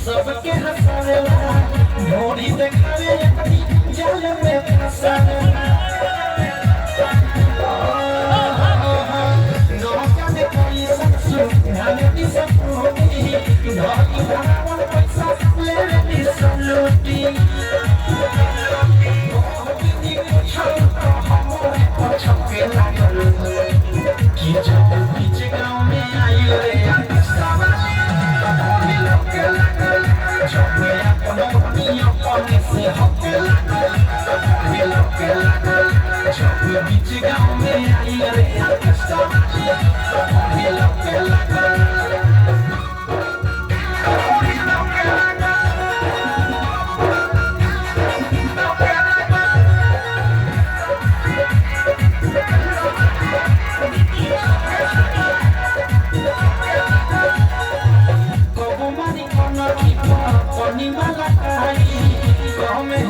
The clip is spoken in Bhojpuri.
सबके हंसावेला ढोरी देखावे जाल में फंसावेला नौका में कोई ससुर ढाले भी सपूती ढोरी बनावन पैसा ले भी सलूटी छक्के लागल कि जब बीच गाँव में आई रे बीच गाँव में आई रे कबो मारी कोना की पानी वाला आई गाँव में